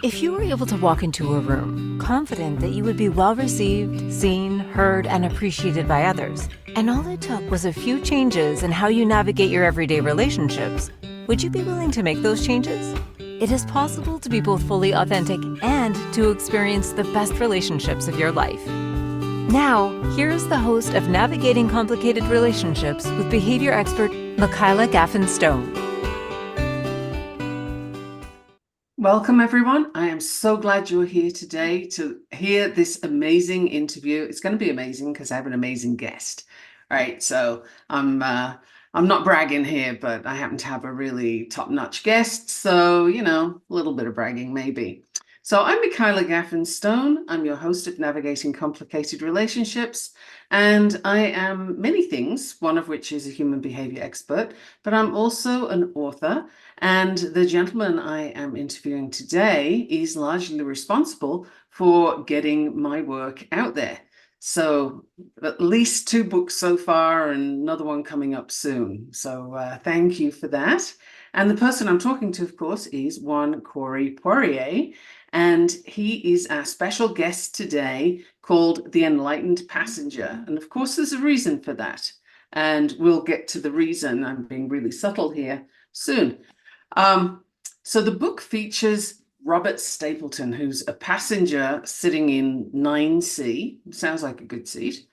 If you were able to walk into a room, confident that you would be well received, seen, heard, and appreciated by others, and all it took was a few changes in how you navigate your everyday relationships, would you be willing to make those changes? It is possible to be both fully authentic and to experience the best relationships of your life. Now, here is the host of Navigating Complicated Relationships with behavior expert Michaela Gaffen Stone. Welcome, everyone. I am so glad you're here today to hear this amazing interview. It's going to be amazing because I have an amazing guest. All right, so I'm not bragging here, but I happen to have a really top-notch guest. So, a little bit of bragging maybe. So I'm Michaela Gaffen Stone. I'm your host of Navigating Complicated Relationships, and I am many things, one of which is a human behavior expert, but I'm also an author. And the gentleman I am interviewing today is largely responsible for getting my work out there. So at least 2 books so far and another one coming up soon. So thank you for that. And the person I'm talking to, of course, is one Corey Poirier. And he is our special guest today called The Enlightened Passenger. And of course, there's a reason for that. And we'll get to the reason. I'm being really subtle here soon. So the book features Robert Stapleton, who's a passenger sitting in 9C. Sounds like a good seat.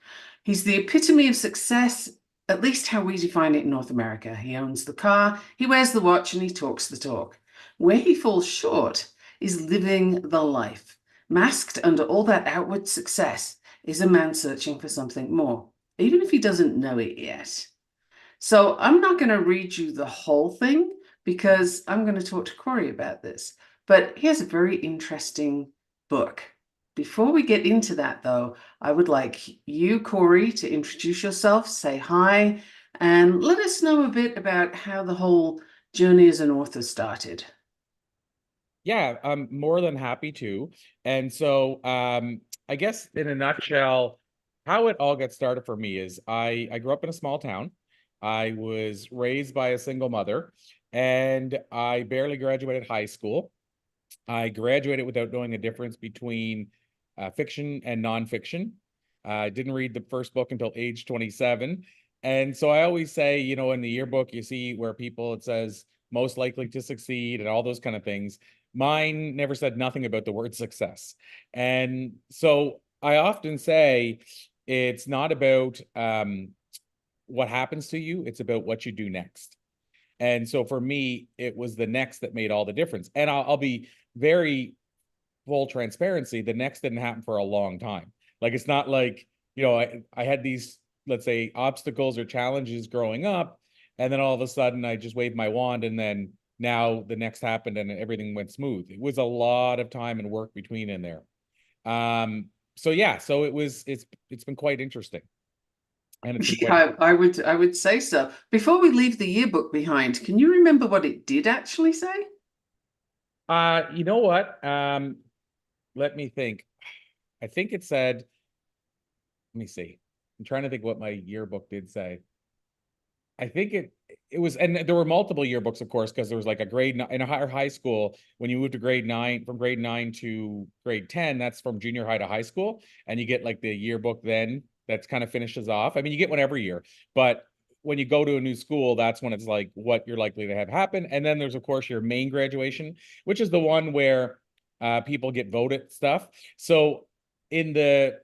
He's the epitome of success, at least how we define it in North America. He owns the car, he wears the watch, and he talks the talk. Where he falls short is living the life. Masked under all that outward success is a man searching for something more, even if he doesn't know it yet. So I'm not going to read you the whole thing because I'm going to talk to Corey about this. But he has a very interesting book. Before we get into that, though, I would like you, Corey, to introduce yourself, say hi, and let us know a bit about how the whole journey as an author started. Yeah, I'm more than happy to. And so I guess in a nutshell, how it all got started for me is I grew up in a small town. I was raised by a single mother, and I barely graduated high school. I graduated without knowing the difference between fiction and nonfiction. I didn't read the first book until age 27. And so I always say, in the yearbook, you see where it says most likely to succeed and all those kind of things. Mine never said nothing about the word success. And so I often say it's not about what happens to you, it's about what you do next. And so for me, it was the next that made all the difference. And I'll be very full transparency. The next didn't happen for a long time. Like, it's not like, I had these, let's say, obstacles or challenges growing up, and then all of a sudden I just waved my wand, and then now the next happened and everything went smooth. It was a lot of time and work between in there. So it's been quite interesting. And it's Yeah, I would say so. Before we leave the yearbook behind, can you remember what it did actually say? You know what? Let me think. I think it said, let me see. I'm trying to think what my yearbook did say. I think it was, and there were multiple yearbooks, of course, because there was like a grade in a high school. When you move to grade 9, from grade 9 to grade 10, that's from junior high to high school, and you get like the yearbook then that's kind of finishes off. I mean, you get one every year, but when you go to a new school, that's when it's like what you're likely to have happen. And then there's, of course, your main graduation, which is the one where people get voted stuff. So in the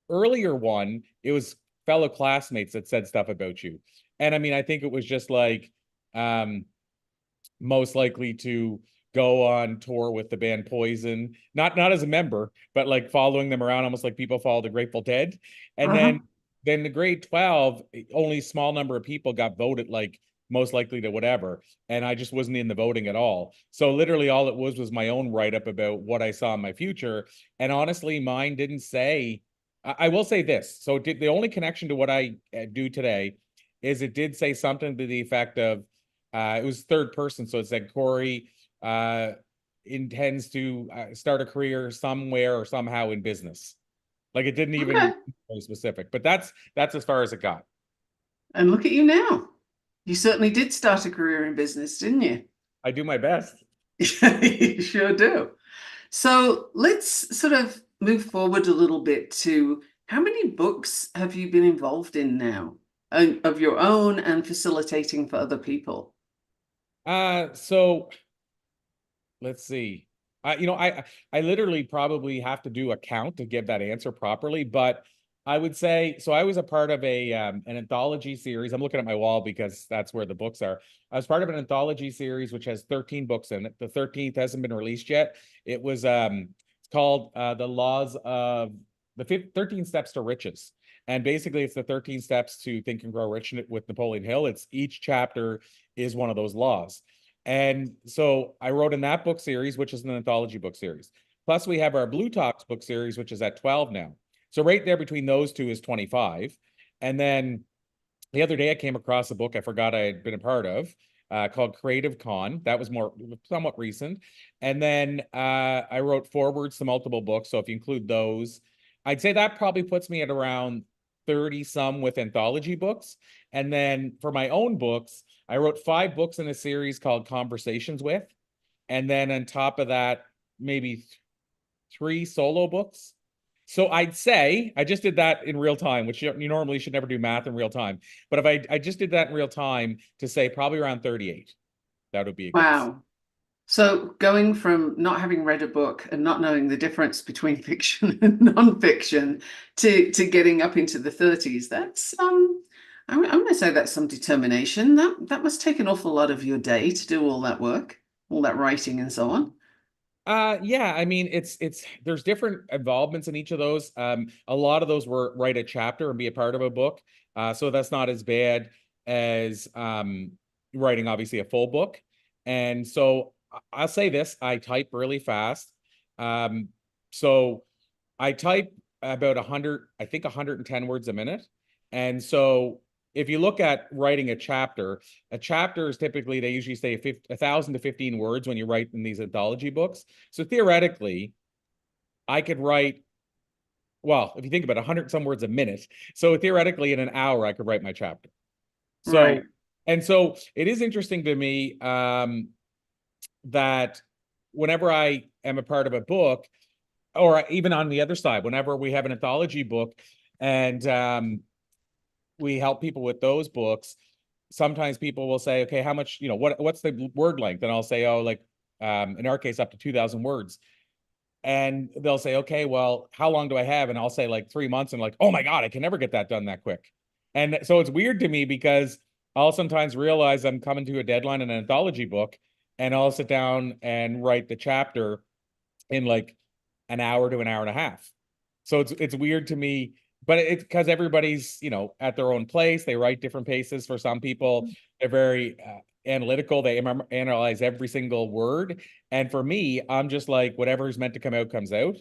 earlier one, it was fellow classmates that said stuff about you. And I mean, I think it was just like most likely to go on tour with the band Poison, not as a member, but like following them around, almost like people follow the Grateful Dead. And then the grade 12, only a small number of people got voted like most likely to whatever. And I just wasn't in the voting at all. So literally all it was my own write-up about what I saw in my future. And honestly, mine didn't say, I will say this. So the only connection to what I do today is it did say something to the effect of, it was third person. So it said, Corey intends to start a career somewhere or somehow in business. Like, it didn't even be specific, but that's as far as it got. And look at you now. You certainly did start a career in business, didn't you? I do my best. You sure do. So let's sort of move forward a little bit to how many books have you been involved in now, of your own and facilitating for other people? So let's see. I literally probably have to do a count to give that answer properly, but I would say so. I was a part of a an anthology series. I'm looking at my wall because that's where the books are. I was part of an anthology series which has 13 books in it. The 13th hasn't been released yet. It was it's called The Laws of the 13 Steps to Riches. And basically it's the 13 steps to think and grow rich with Napoleon Hill. It's each chapter is one of those laws. And so I wrote in that book series, which is an anthology book series. Plus, we have our Blue Talks book series, which is at 12 now. So right there between those two is 25. And then the other day I came across a book I forgot I had been a part of called Creative Con. That was more somewhat recent. And then I wrote forwards to multiple books. So if you include those, I'd say that probably puts me at around 30 some with anthology books. And then for my own books, I wrote 5 books in a series called Conversations With. And then on top of that, maybe 3 solo books. So I'd say I just did that in real time, which you normally should never do math in real time. But if I just did that in real time to say probably around 38, that would be a guess. Wow. So going from not having read a book and not knowing the difference between fiction and nonfiction to getting up into the 30s, that's I'm going to say that's some determination. That must take an awful lot of your day to do all that work, all that writing and so on. Yeah, I mean it's there's different involvements in each of those. A lot of those were write a chapter and be a part of a book. So that's not as bad as writing obviously a full book. And so I'll say this, I type really fast. So I type about 100, I think 110 words a minute. And so if you look at writing a chapter is typically, they usually say 1,000 to 15 words when you write in these anthology books. So theoretically, I could write, well, if you think about 100 some words a minute. So theoretically, in an hour, I could write my chapter. So, Right. and so it is interesting to me that whenever I am a part of a book, or even on the other side, whenever we have an anthology book and we help people with those books, sometimes people will say, okay, how much, what's the word length? And I'll say, oh, like in our case, up to 2,000 words. And they'll say, okay, well, how long do I have? And I'll say like 3 months, and like, oh my God, I can never get that done that quick. And so it's weird to me because I'll sometimes realize I'm coming to a deadline in an anthology book, and I'll sit down and write the chapter in like an hour to an hour and a half. So it's weird to me, but it's because everybody's, at their own place. They write different paces. For some people, they're very analytical. They analyze every single word. And for me, I'm just like, whatever is meant to come out comes out.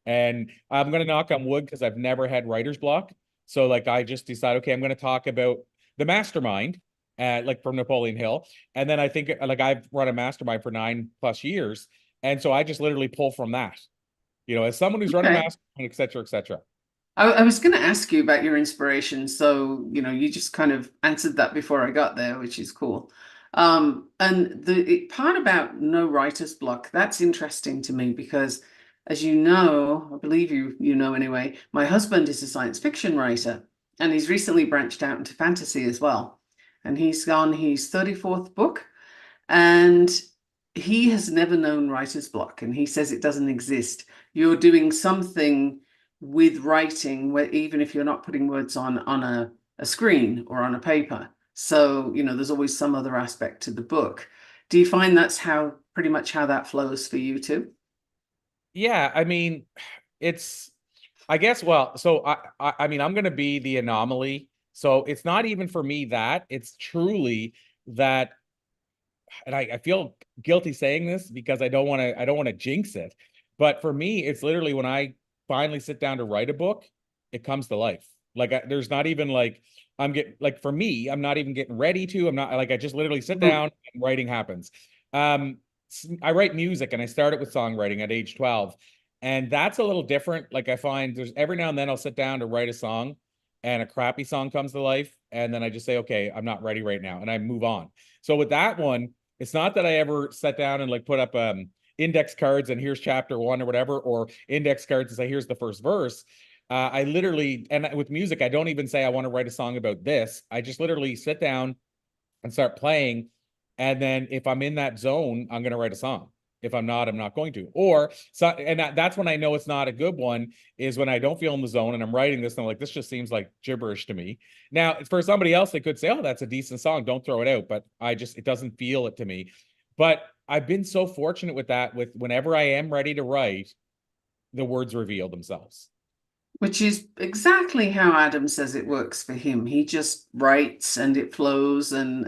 And I'm going to knock on wood because I've never had writer's block. So like, I just decide, okay, I'm going to talk about the mastermind, like from Napoleon Hill. And then I think like I've run a mastermind for 9+ years. And so I just literally pull from that, as someone who's run a Okay. mastermind, et cetera, et cetera. I was going to ask you about your inspiration. So, you just kind of answered that before I got there, which is cool. And the part about no writer's block, that's interesting to me because, as you know, I believe you know anyway, my husband is a science fiction writer and he's recently branched out into fantasy as well. And he's on his 34th book. And he has never known writer's block, and he says it doesn't exist. You're doing something with writing where even if you're not putting words on a screen or on a paper. So, there's always some other aspect to the book. Do you find that's how pretty much how that flows for you too? Yeah, I mean, it's, I guess, well, so I mean, I'm going to be the anomaly. So it's not even for me that it's truly that, and I feel guilty saying this because I don't want to jinx it. But for me, it's literally when I finally sit down to write a book, it comes to life. Like there's not even like I'm getting like for me, I'm not even getting ready to. I'm not like I just literally sit Mhm. down and writing happens. Um, I write music and I started with songwriting at age 12, and that's a little different. Like I find there's every now and then I'll sit down to write a song, and a crappy song comes to life, and then I just say, okay, I'm not ready right now, and I move on. So with that one, it's not that I ever sat down and like put up index cards and here's chapter 1 or whatever, or index cards and say, here's the first verse. I literally, and with music, I don't even say I want to write a song about this. I just literally sit down and start playing. And then if I'm in that zone, I'm going to write a song. If I'm not, I'm not going to. Or so, and that's when I know it's not a good one, is when I don't feel in the zone and I'm writing this and I'm like, this just seems like gibberish to me. Now, for somebody else, they could say, oh, that's a decent song, don't throw it out. But it doesn't feel it to me. But I've been so fortunate with that, with whenever I am ready to write, the words reveal themselves. Which is exactly how Adam says it works for him. He just writes and it flows and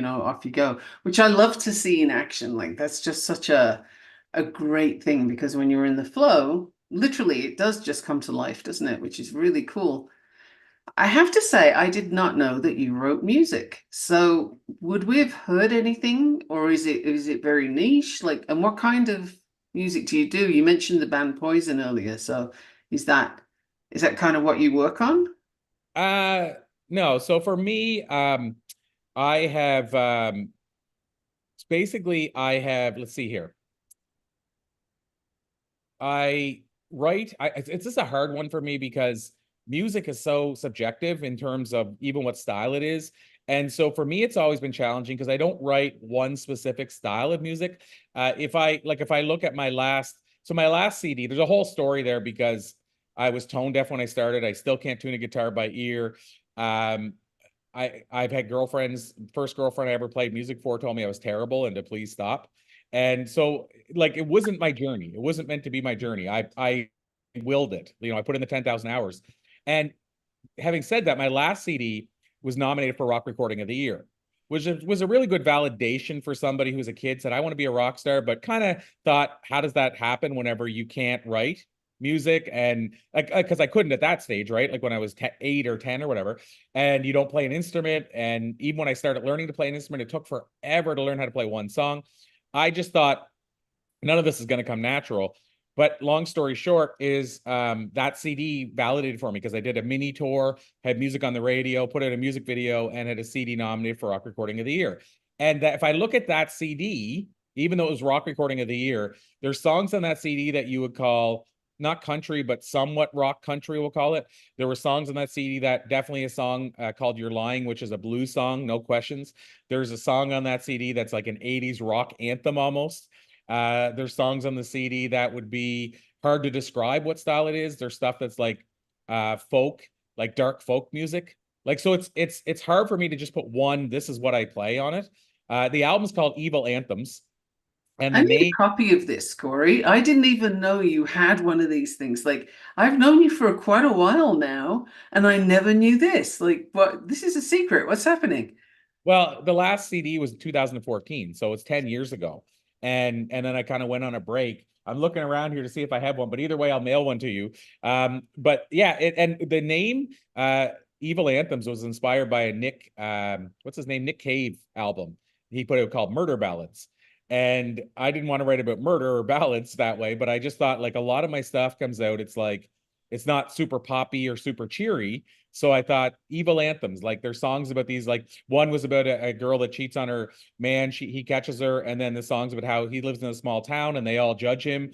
off you go, which I love to see in action. Like that's just such a great thing because when you're in the flow, literally it does just come to life, doesn't it? Which is really cool. I have to say, I did not know that you wrote music. So would we have heard anything or is it very niche? Like, and what kind of music do you do? You mentioned the band Poison earlier. So is that is that kind of what you work on? Uh no. So for me, I have basically I have, let's see here. I write, it's just a hard one for me because music is so subjective in terms of even what style it is. And so for me, it's always been challenging because I don't write one specific style of music. If I look at my last CD, there's a whole story there because I was tone deaf when I started. I still can't tune a guitar by ear. Um, I've had girlfriends. First girlfriend I ever played music for told me I was terrible and to please stop. And so like it wasn't my journey. It wasn't meant to be my journey. I willed it. I put in the 10,000 hours. And having said that, my last CD was nominated for Rock Recording of the Year, which was a really good validation for somebody who's a kid, said, I want to be a rock star, but kind of thought, how does that happen whenever you can't write music? And like, because I couldn't at that stage, right? Like when I was 8 or 10 or whatever, and you don't play an instrument. And even when I started learning to play an instrument, it took forever to learn how to play one song. I just thought none of this is going to come natural. But long story short is that CD validated for me because I did a mini tour, had music on the radio, put out a music video, and had a CD nominated for Rock Recording of the Year. And that if I look at that CD, even though it was Rock Recording of the Year, there's songs on that CD that you would call not country, but somewhat rock country, we'll call it. There were songs on that CD that definitely a song called You're Lying, which is a blues song, no questions. There's a song on that CD that's like an 80s rock anthem almost. There's songs on the CD that would be hard to describe what style it is. There's stuff that's like folk, like dark folk music. Like so it's hard for me to just put one, this is what I play on it. The album's called Evil Anthems. And I the need name, a copy of this, Corey. I didn't even know you had one of these things. Like, I've known you for quite a while now, and I never knew this. Like, what? This is a secret. What's happening? well, the last CD was 2014, so it's 10 years ago. And then I kind of went on a break. I'm looking around here to see if I have one, but either way, I'll mail one to you. But yeah, and the name Evil Anthems was inspired by a Nick, what's his name? Nick Cave album. He put it called Murder Ballads. And I didn't want to write about murder or ballads that way, but I just thought like a lot of my stuff comes out, it's like it's not super poppy or super cheery. So I thought evil anthems, like there's songs about these, like one was about a girl that cheats on her man. He catches her, and then the songs about how he lives in a small town and they all judge him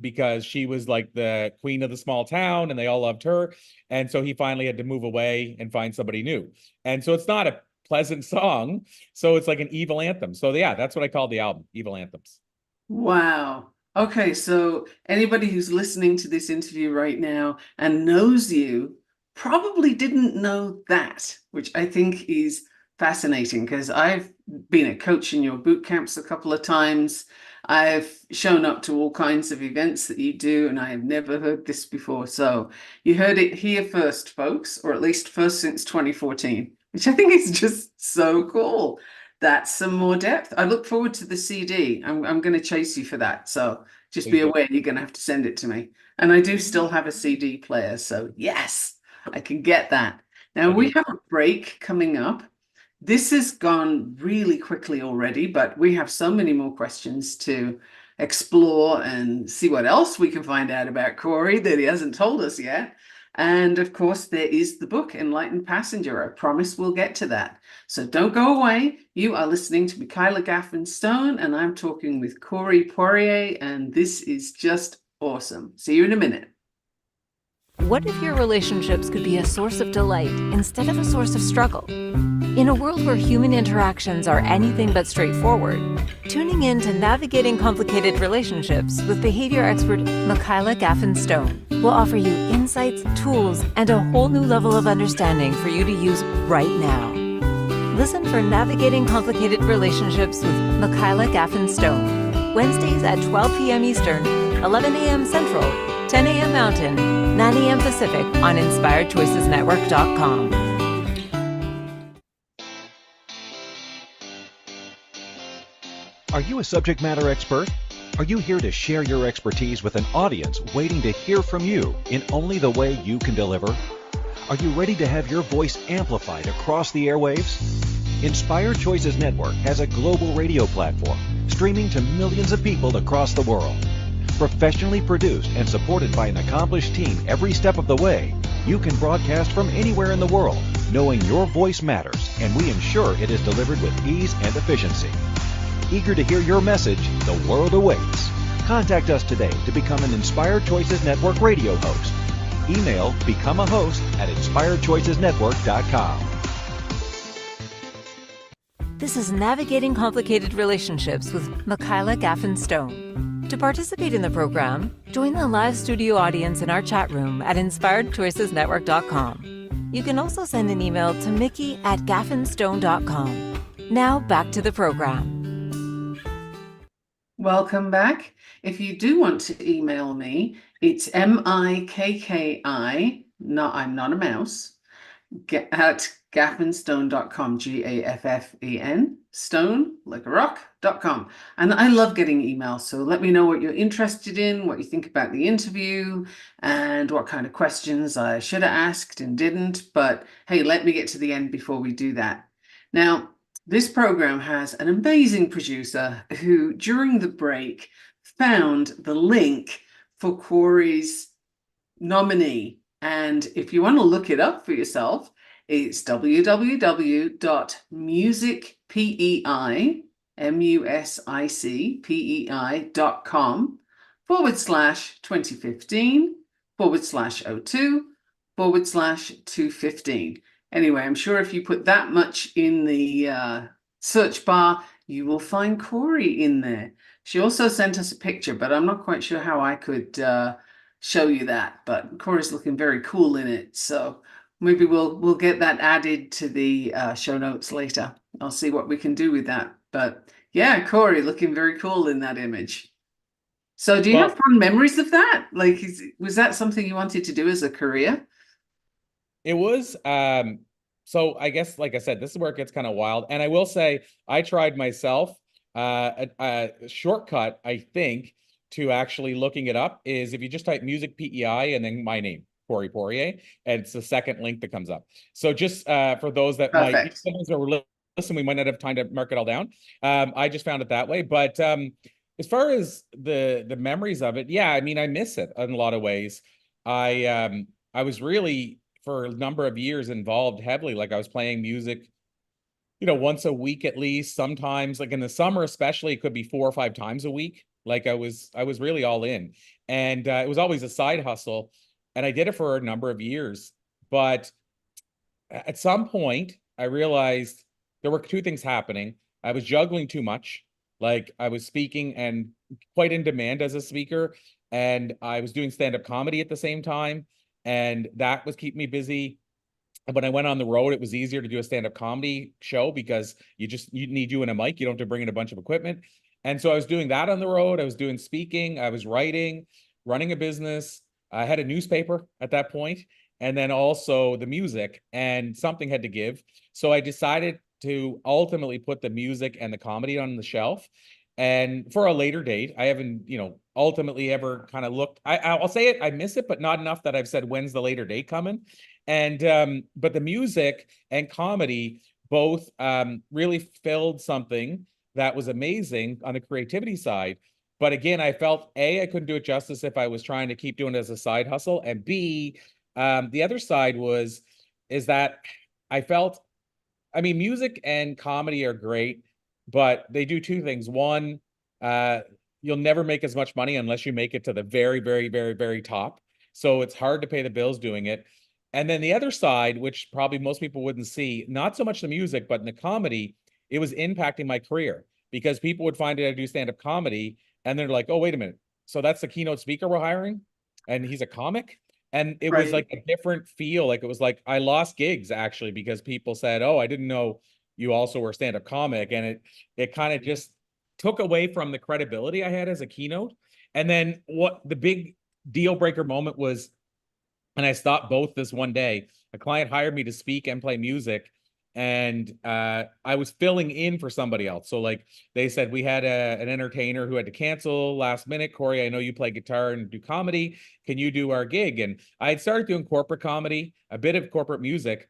because she was like the queen of the small town and they all loved her. And so he finally had to move away and find somebody new. And so it's not a pleasant song. So it's like an evil anthem. So yeah, that's what I called the album, Evil Anthems. Wow. Okay, so anybody who's listening to this interview right now and knows you probably didn't know that, which I think is fascinating because I've been a coach in your boot camps a couple of times. I've shown up to all kinds of events that you do, and I have never heard this before. So you heard it here first, folks, or at least first since 2014, which I think is just so cool. That's some more depth. I look forward to the CD. I'm going to chase you for that. So just be Please do. aware you're going to have to send it to me. And I do still have a CD player. So yes, I can get that. Now I'll do we it. have a break coming up. This has gone really quickly already, but we have so many more questions to explore and see what else we can find out about Corey that he hasn't told us yet. And of course, there is the book, Enlightened Passenger. I promise we'll get to that. So don't go away. You are listening to Michaela Gaffen Stone, and I'm talking with Corey Poirier, and this is just awesome. See you in a minute. What if your relationships could be a source of delight instead of a source of struggle? In a world where human interactions are anything but straightforward, tuning in to Navigating Complicated Relationships with behavior expert Michaela Gaffen Stone will offer you insights, tools, and a whole new level of understanding for you to use right now. Listen for Navigating Complicated Relationships with Michaela Gaffen Stone, Wednesdays at 12 p.m. Eastern, 11 a.m. Central, 10 a.m. Mountain, 9 a.m. Pacific on InspiredChoicesNetwork.com. Are you a subject matter expert? Are you here to share your expertise with an audience waiting to hear from you in only the way you can deliver? Are you ready to have your voice amplified across the airwaves? Inspired Choices Network has a global radio platform streaming to millions of people across the world. Professionally produced and supported by an accomplished team every step of the way, you can broadcast from anywhere in the world, knowing your voice matters, and we ensure it is delivered with ease and efficiency. Eager to hear your message, the world awaits. Contact us today to become an Inspired Choices Network radio host. Email become a host at inspiredchoicesnetwork.com. This is Navigating Complicated Relationships with Michaela Gaffen Stone. To participate in the program, join the live studio audience in our chat room at inspiredchoicesnetwork.com. You can also send an email to mickey@gaffenstone.com. Now back to the program. Welcome back. If you do want to email me, it's MIKKI, I'm not a mouse, at gaffenstone.com, GAFFEN, stone, like a rock.com. And I love getting emails, so let me know what you're interested in, what you think about the interview, and what kind of questions I should have asked and didn't. But hey, let me get to the end before we do that. Now, this program has an amazing producer who, during the break, found the link for Corey's nominee. And if you want to look it up for yourself, it's www.musicpei.com/2015/02/215. Anyway, I'm sure if you put that much in the search bar, you will find Corey in there. She also sent us a picture, but I'm not quite sure how I could show you that. But Corey's looking very cool in it, so maybe we'll get that added to the show notes later. I'll see what we can do with that. But yeah, Corey looking very cool in that image. So do you have fond memories of that? Like, was that something you wanted to do as a career? It was, so I guess, like I said, this is where it gets kind of wild. And I will say, I tried myself, a shortcut, I think, to actually looking it up is if you just type music PEI and then my name, Corey Poirier, and it's the second link that comes up. So just for those that might, listen, we might not have time to mark it all down. I just found it that way. But as far as the memories of it, yeah, I mean, I miss it in a lot of ways. I was really, for a number of years, involved heavily. Like I was playing music, once a week at least. Sometimes, like in the summer especially, it could be 4 or 5 times a week. Like I was really all in, and it was always a side hustle, and I did it for a number of years. But at some point, I realized there were 2 things happening. I was juggling too much. Like I was speaking and quite in demand as a speaker, and I was doing stand-up comedy at the same time. And that was keeping me busy. When I went on the road, it was easier to do a stand-up comedy show because you need you and a mic. You don't have to bring in a bunch of equipment. And so I was doing that on the road. I was doing speaking. I was writing, running a business. I had a newspaper at that point, and then also the music, and something had to give. So I decided to ultimately put the music and the comedy on the shelf. And for a later date, I haven't, ultimately ever kind of looked, I'll say it, I miss it, but not enough that I've said, when's the later date coming? And, but the music and comedy both really filled something that was amazing on the creativity side. But again, I felt, A, I couldn't do it justice if I was trying to keep doing it as a side hustle, and B, The other side is that I felt, I mean, music and comedy are great, but they do two things. One, you'll never make as much money unless you make it to the very, very, very, very top. So it's hard to pay the bills doing it. And then the other side, which probably most people wouldn't see, not so much the music, but in the comedy, it was impacting my career because people would find out I do stand-up comedy and they're like, oh, wait a minute. So that's the keynote speaker we're hiring? And he's a comic? And it was Right. like a different feel. Like it was like I lost gigs actually because people said, oh, I didn't know you also were a stand-up comic. And it kind of just took away from the credibility I had as a keynote. And then what the big deal breaker moment was, and I stopped both this one day. A client hired me to speak and play music, and I was filling in for somebody else. So like they said, we had an entertainer who had to cancel last minute. Corey, I know you play guitar and do comedy. Can you do our gig? And I had started doing corporate comedy, a bit of corporate music.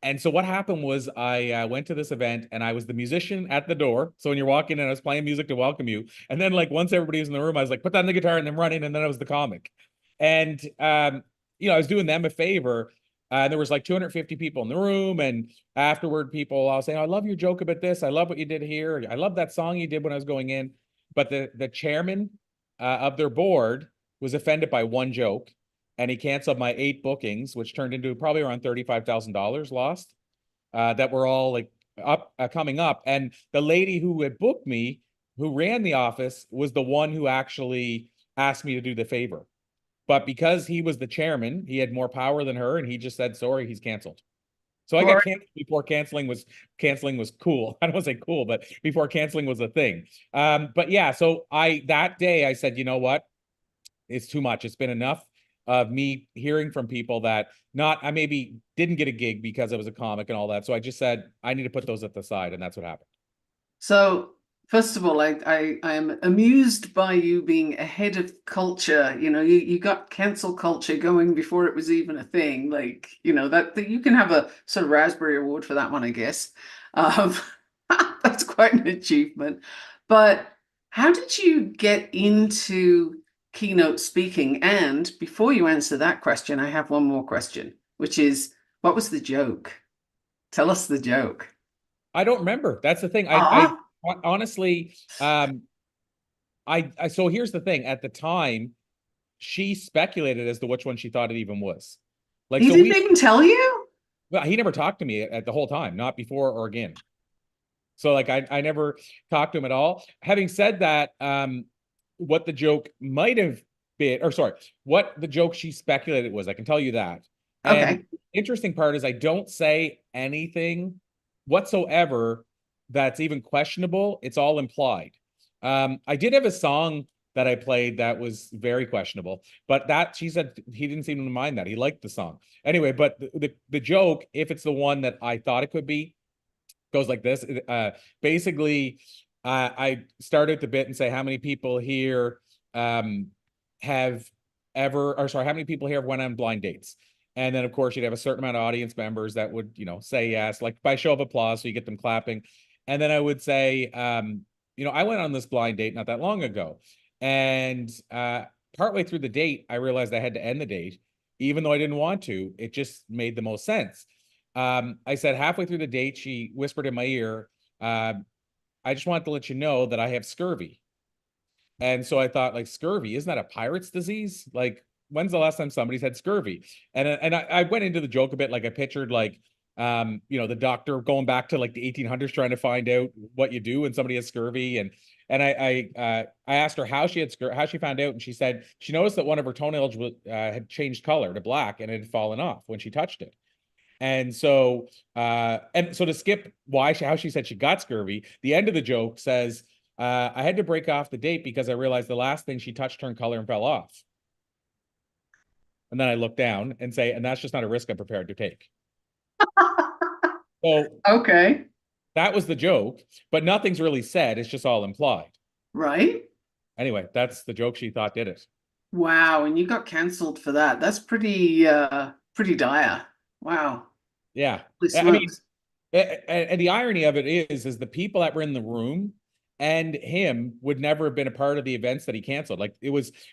And so what happened was I went to this event and I was the musician at the door. So when you're walking in, I was playing music to welcome you. And then like once everybody was in the room, I was like, put down the guitar and then running. And then I was the comic. And, I was doing them a favor. There was like 250 people in the room. And afterward, people all saying, I love your joke about this. I love what you did here. I love that song you did when I was going in. But the chairman of their board was offended by one joke. And he canceled my 8 bookings, which turned into probably around $35,000 lost, that were all like coming up. And the lady who had booked me, who ran the office, was the one who actually asked me to do the favor. But because he was the chairman, he had more power than her, and he just said, sorry, he's canceled. So I got canceled before canceling was cool. I don't want to say cool, but before canceling was a thing. But yeah, so that day I said, you know what? It's too much. It's been enough of me hearing from people that I maybe didn't get a gig because I was a comic and all that. So I just said, I need to put those at the side. And that's what happened. So first of all, I am amused by you being ahead of culture. You got cancel culture going before it was even a thing. Like, that you can have a sort of Raspberry Award for that one, I guess. Um, that's quite an achievement. But how did you get into keynote speaking? And before you answer that question, I have one more question, which is, what was the joke? Tell us the joke. I don't remember. That's the thing. Ah. I honestly, so here's the thing. At the time, she speculated as to which one she thought it even was. Like, He so didn't even tell you? well, he never talked to me at the whole time, not before or again. So like, I never talked to him at all. Having said that, what the joke might have been, or sorry, what the joke she speculated was, I can tell you that. Okay. And the interesting part is I don't say anything whatsoever that's even questionable. It's all implied. I did have a song that I played that was very questionable, but that she said he didn't seem to mind that. He liked the song. Anyway, but the joke, if it's the one that I thought it could be, goes like this. Basically, I started the bit and say, how many people here have ever, or sorry, how many people here have went on blind dates? And then, of course, you'd have a certain amount of audience members that would, say yes, like by show of applause, so you get them clapping. And then I would say, I went on this blind date not that long ago. And partway through the date, I realized I had to end the date, even though I didn't want to. It just made the most sense. I said halfway through the date, she whispered in my ear, I just wanted to let you know that I have scurvy. And so I thought, like, scurvy, isn't that a pirate's disease? Like, when's the last time somebody's had scurvy? And I went into the joke a bit, like I pictured like, the doctor going back to like the 1800s trying to find out what you do when somebody has scurvy. And I asked her how she found out, and she said she noticed that one of her toenails had changed color to black and it had fallen off when she touched it. And so to skip how she said she got scurvy, the end of the joke says, I had to break off the date because I realized the last thing she touched turned color and fell off. And then I look down and say, and that's just not a risk I'm prepared to take. So Okay. that was the joke, but nothing's really said. It's just all implied. Right. Anyway, that's the joke she thought did it. Wow. And you got canceled for that. That's pretty dire. Wow. Yeah. Holy I mean, smokes. and the irony of it is the people that were in the room and him would never have been a part of the events that he canceled. Like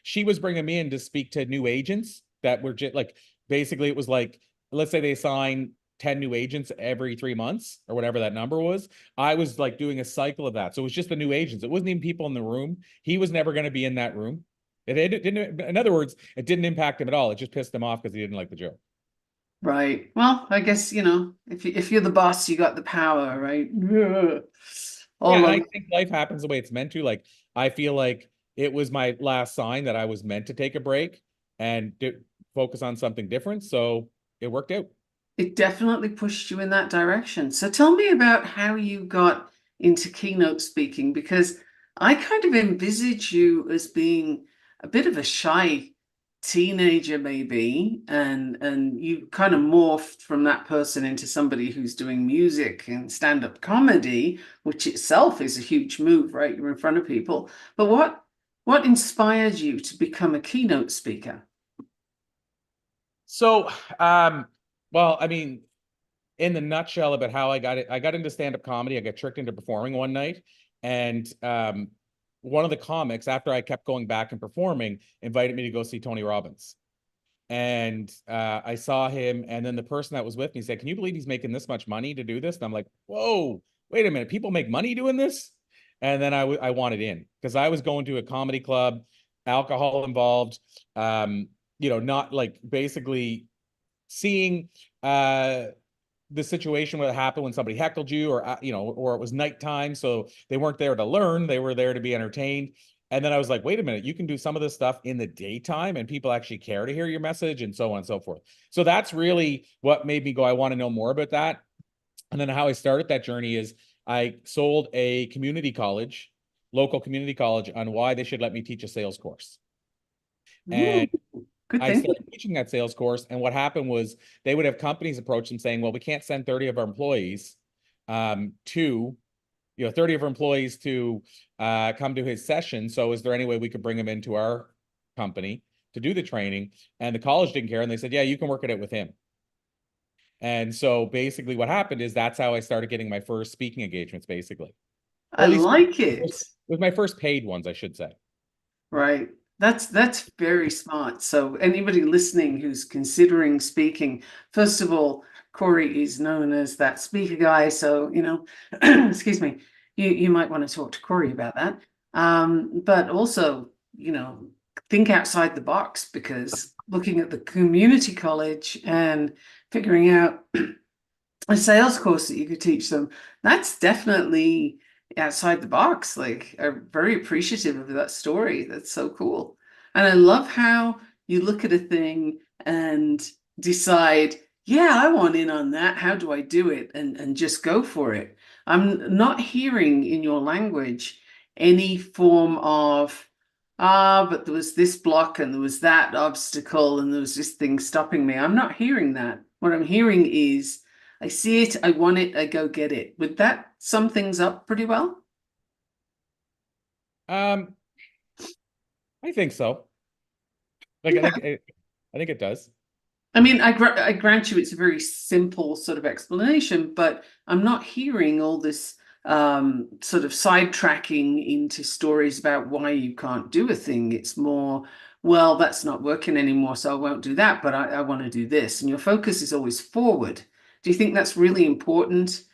she was bringing me in to speak to new agents that were just like basically it was like, let's say they assign 10 new agents every 3 months or whatever that number was. I was like doing a cycle of that. So it was just the new agents. It wasn't even people in the room. He was never going to be in that room. It didn't, in other words, it didn't impact him at all. It just pissed him off because he didn't like the joke. Right. Well, I guess, if you're the boss, you got the power, right? Yeah. Yeah, All and of I think life happens the way it's meant to. Like, I feel like it was my last sign that I was meant to take a break and focus on something different. So it worked out. it definitely pushed you in that direction. So tell me about how you got into keynote speaking, because I kind of envisage you as being a bit of a shy teenager maybe, and you kind of morphed from that person into somebody who's doing music and stand-up comedy, which itself is a huge move, right? You're in front of people. But what inspired you to become a keynote speaker? So, well, I mean, in the nutshell about how I got into stand-up comedy. I got tricked into performing one night, and one of the comics, after I kept going back and performing, invited me to go see Tony Robbins. And I saw him, and then the person that was with me said, "Can you believe he's making this much money to do this?" And I'm like, "Whoa, wait a minute, people make money doing this?" And then I wanted in because I was going to a comedy club, alcohol involved, not like basically seeing the situation where it happened when somebody heckled you, or or it was nighttime, so they weren't there to learn, they were there to be entertained. And then I was like, wait a minute, you can do some of this stuff in the daytime and people actually care to hear your message, and so on and so forth. So that's really what made me go, I want to know more about that. And then how I started that journey is I sold a local community college, on why they should let me teach a sales course. And Good I thing. started teaching that sales course, and what happened was they would have companies approach them saying, well, we can't send 30 of our employees to 30 of our employees to come to his session. So is there any way we could bring him into our company to do the training? And the college didn't care, and they said, yeah, you can work it out with him. And so basically what happened is that's how I started getting my first speaking engagements, basically. Or I at least like it. with my first paid ones, I should say. Right. That's very smart. So anybody listening who's considering speaking, first of all, Corey is known as that speaker guy. So, excuse me, you might want to talk to Corey about that. But also, think outside the box, because looking at the community college and figuring out a sales course that you could teach them, that's definitely outside the box. Like, I'm very appreciative of that story. That's so cool. And I love how you look at a thing and decide, yeah, I want in on that. How do I do it? And just go for it. I'm not hearing in your language any form of, but there was this block and there was that obstacle and there was this thing stopping me. I'm not hearing that. What I'm hearing is, I see it, I want it, I go get it. Would that sum things up pretty well? I think so. Like, Yeah. I think it does. I mean, I grant you it's a very simple sort of explanation, but I'm not hearing all this sort of sidetracking into stories about why you can't do a thing. It's more, well, that's not working anymore, so I won't do that, but I want to do this. And your focus is always forward. Do you think that's really important?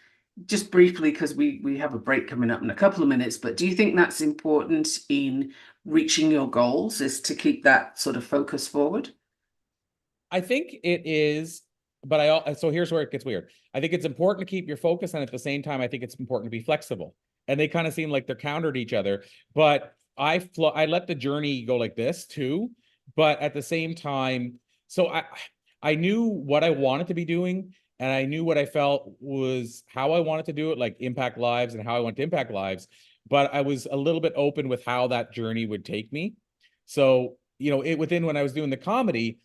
Just briefly, because we have a break coming up in a couple of minutes, but do you think that's important in reaching your goals, is to keep that sort of focus forward? I think it is, but so here's where it gets weird. I think it's important to keep your focus, and at the same time, I think it's important to be flexible. And they kind of seem like they're counter to each other. But I let the journey go like this too. But at the same time, so I knew what I wanted to be doing, and I knew what I felt was how I wanted to do it, like impact lives and how I want to impact lives. But I was a little bit open with how that journey would take me. So, within when I was doing the comedy,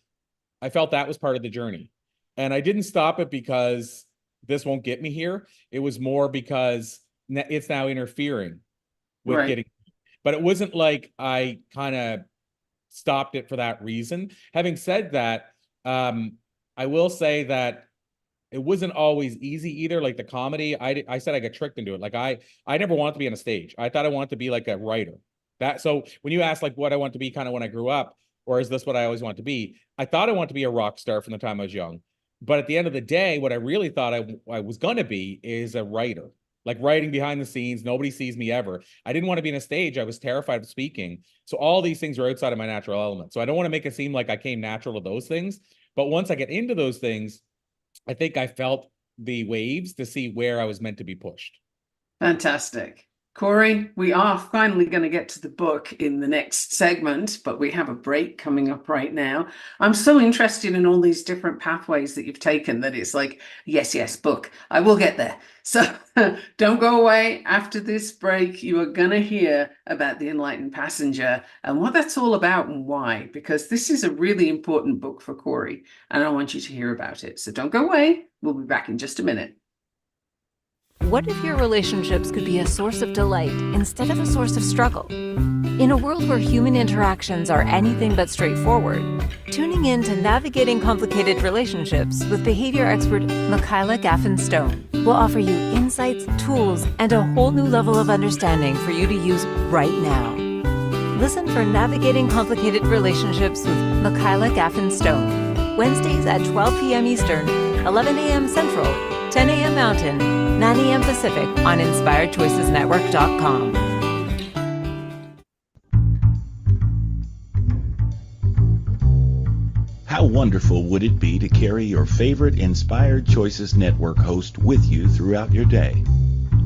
I felt that was part of the journey. And I didn't stop it because this won't get me here. It was more because it's now interfering with Right. getting, but it wasn't like I kind of stopped it for that reason. Having said that, I will say that it wasn't always easy either. Like the comedy, I said I got tricked into it. Like I never wanted to be on a stage. I thought I wanted to be like a writer. So when you ask like what I want to be kind of when I grew up, or is this what I always want to be? I thought I wanted to be a rock star from the time I was young. But at the end of the day, what I really thought I was going to be is a writer, like writing behind the scenes. Nobody sees me ever. I didn't want to be on a stage. I was terrified of speaking. So all these things are outside of my natural element. So I don't want to make it seem like I came natural to those things. But once I get into those things, I think I felt the waves to see where I was meant to be pushed. Fantastic. Corey, we are finally going to get to the book in the next segment, but we have a break coming up right now. I'm so interested in all these different pathways that you've taken that it's like, yes, yes, book. I will get there. So don't go away. After this break, you are going to hear about The Enlightened Passenger and what that's all about and why, because this is a really important book for Corey, and I want you to hear about it. So don't go away. We'll be back in just a minute. What if your relationships could be a source of delight instead of a source of struggle? In a world where human interactions are anything but straightforward, tuning in to Navigating Complicated Relationships with behavior expert Michaela Gaffen will offer you insights, tools, and a whole new level of understanding for you to use right now. Listen for Navigating Complicated Relationships with Michaela Gaffen Wednesdays at 12 p.m. Eastern, 11 a.m. Central, 10 a.m. Mountain, 9 a.m. Pacific on InspiredChoicesNetwork.com. How wonderful would it be to carry your favorite Inspired Choices Network host with you throughout your day?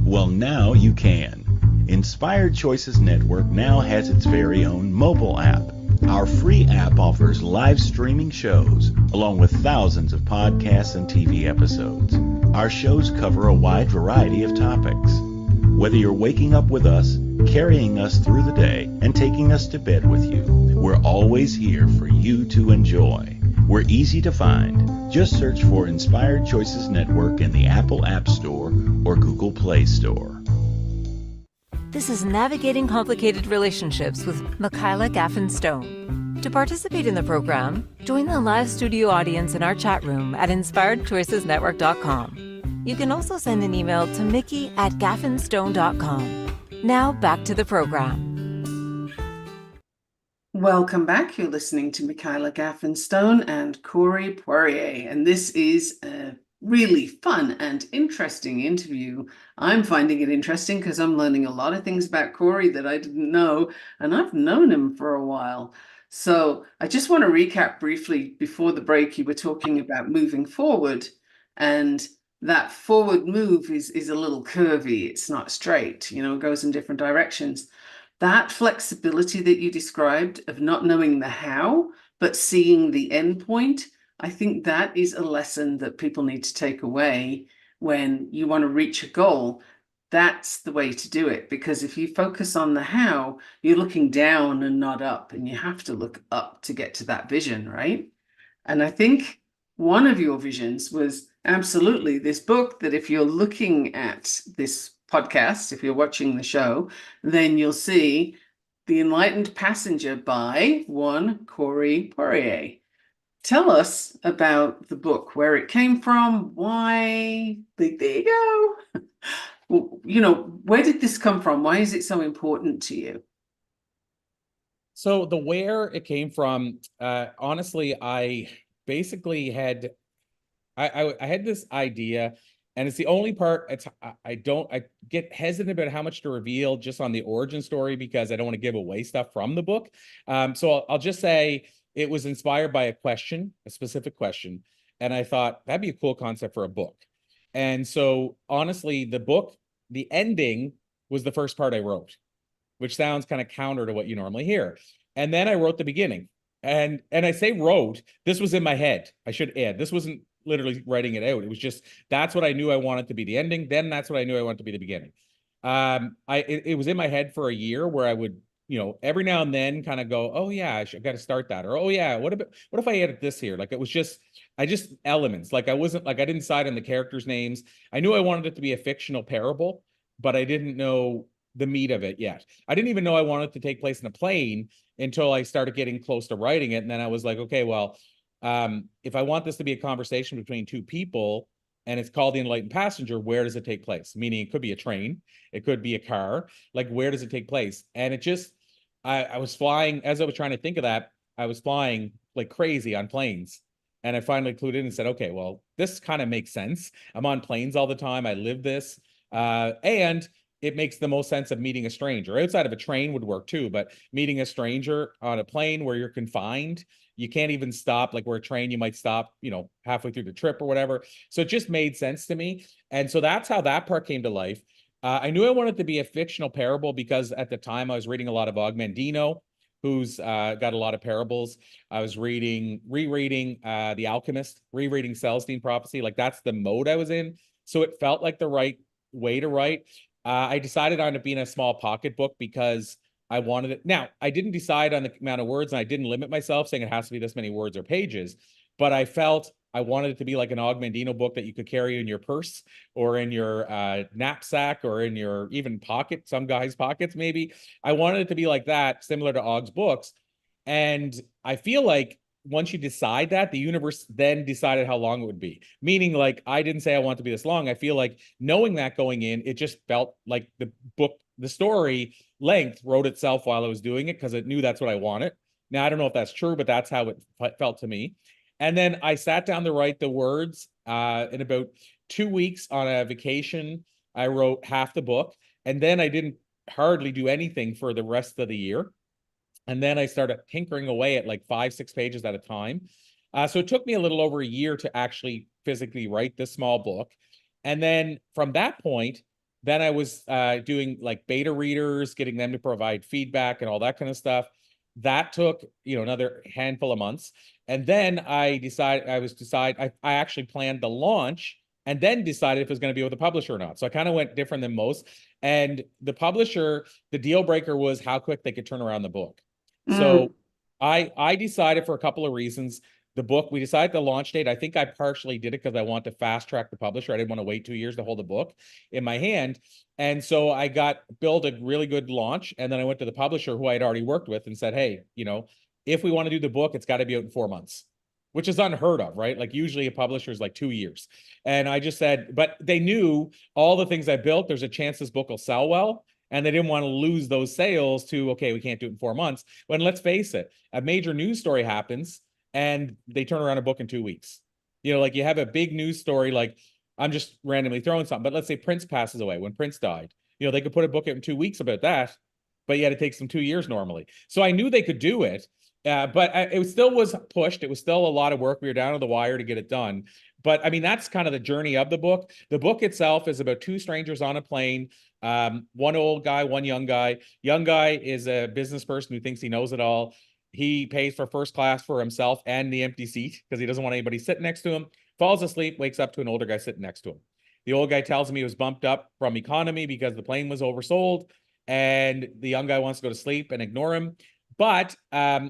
Well, now you can. Inspired Choices Network now has its very own mobile app. Our free app offers live streaming shows, along with thousands of podcasts and TV episodes. Our shows cover a wide variety of topics. Whether you're waking up with us, carrying us through the day, and taking us to bed with you, we're always here for you to enjoy. We're easy to find. Just search for Inspired Choices Network in the Apple App Store or Google Play Store. This is Navigating Complicated Relationships with Michaela Gaffen. To participate in the program, join the live studio audience in our chat room at InspiredChoicesNetwork.com. You can also send an email to mickey@gaffenstone.com. Now back to the program. Welcome back. You're listening to Michaela Gaffen and Corey Poirier, and this is a really fun and interesting interview. I'm finding it interesting because I'm learning a lot of things about Corey that I didn't know, and I've known him for a while. So I just want to recap briefly. Before the break, you were talking about moving forward, and that forward move is a little curvy. It's not straight, it goes in different directions. That flexibility that you described of not knowing the how, but seeing the end point, I think that is a lesson that people need to take away when you want to reach a goal. That's the way to do it, because if you focus on the how, you're looking down and not up, and you have to look up to get to that vision, right? And I think one of your visions was absolutely this book, that if you're looking at this podcast, if you're watching the show, then you'll see The Enlightened Passenger by one Corey Poirier. Tell us about the book, where it came from, why, there you go. Where did this come from? Why is it so important to you? So the where it came from, honestly, I basically had, I had this idea, and it's the only part I get hesitant about how much to reveal just on the origin story, because I don't want to give away stuff from the book. So I'll just say it was inspired by a specific question. And I thought that'd be a cool concept for a book. And so honestly, the book, the ending was the first part I wrote, which sounds kind of counter to what you normally hear. And then I wrote the beginning. And I say wrote, this was in my head. I should add, this wasn't literally writing it out. It was just, that's what I knew I wanted to be the ending. Then that's what I knew I wanted to be the beginning. It was in my head for a year, where I would, every now and then kind of go, oh yeah, I got to start that. Or, oh yeah, what if I added this here? Like, it was just elements. Like, I didn't decide on the characters' names. I knew I wanted it to be a fictional parable, but I didn't know the meat of it yet. I didn't even know I wanted it to take place in a plane until I started getting close to writing it. And then I was like, okay, well, if I want this to be a conversation between two people, and it's called The Enlightened Passenger, where does it take place? Meaning, it could be a train, it could be a car. Like, where does it take place? And it just, I was flying, as I was trying to think of that, I was flying like crazy on planes. And I finally clued in and said, okay, well, this kind of makes sense. I'm on planes all the time. I live this. And it makes the most sense of meeting a stranger. Outside of a train would work too, but meeting a stranger on a plane where you're confined, you can't even stop. Like where a train, you might stop, halfway through the trip or whatever. So it just made sense to me. And so that's how that part came to life. I knew I wanted to be a fictional parable because at the time I was reading a lot of Ogmandino, who's got a lot of parables. I was rereading The Alchemist, rereading Celestine Prophecy. Like that's the mode I was in. So it felt like the right way to write. I decided on it being a small pocketbook because I wanted it. Now, I didn't decide on the amount of words and I didn't limit myself saying it has to be this many words or pages, but I felt I wanted it to be like an Ogmandino book that you could carry in your purse or in your knapsack or in your even pocket, some guys' pockets maybe. I wanted it to be like that, similar to Og's books. And I feel like once you decide that, the universe then decided how long it would be. Meaning, like, I didn't say I want it to be this long. I feel like knowing that going in, it just felt like the book, the story length wrote itself while I was doing it because it knew that's what I wanted. Now, I don't know if that's true, but that's how it felt to me. And then I sat down to write the words in about 2 weeks on a vacation. I wrote half the book, and then I didn't hardly do anything for the rest of the year. And then I started tinkering away at like 5-6 pages at a time. So it took me a little over a year to actually physically write this small book. And then from that point, then I was doing like beta readers, getting them to provide feedback and all that kind of stuff. That took, another handful of months. And then I actually planned the launch and then decided if it was going to be with a publisher or not. So I kind of went different than most. And the publisher, the deal breaker was how quick they could turn around the book. So I decided for a couple of reasons. The book, we decided the launch date. I think I partially did it because I want to fast track the publisher. I didn't want to wait 2 years to hold the book in my hand. And so I built a really good launch. And then I went to the publisher who I had already worked with and said, hey, if we want to do the book, it's got to be out in 4 months, which is unheard of, right? Like usually a publisher is like 2 years. And I just said, but they knew all the things I built, there's a chance this book will sell well. And they didn't want to lose those sales to, okay, we can't do it in 4 months. When let's face it, a major news story happens and they turn around a book in 2 weeks. Like you have a big news story, like I'm just randomly throwing something, but let's say Prince passes away. When Prince died, they could put a book out in 2 weeks about that, but yet it takes them 2 years normally. So I knew they could do it, but it still was pushed. It was still a lot of work. We were down to the wire to get it done. But I mean, that's kind of the journey of the book. The book itself is about two strangers on a plane. One old guy, one young guy. Young guy is a business person who thinks he knows it all. He pays for first class for himself and the empty seat because he doesn't want anybody sitting next to him. Falls asleep, wakes up to an older guy sitting next to him. The old guy tells him he was bumped up from economy because the plane was oversold, and the young guy wants to go to sleep and ignore him. But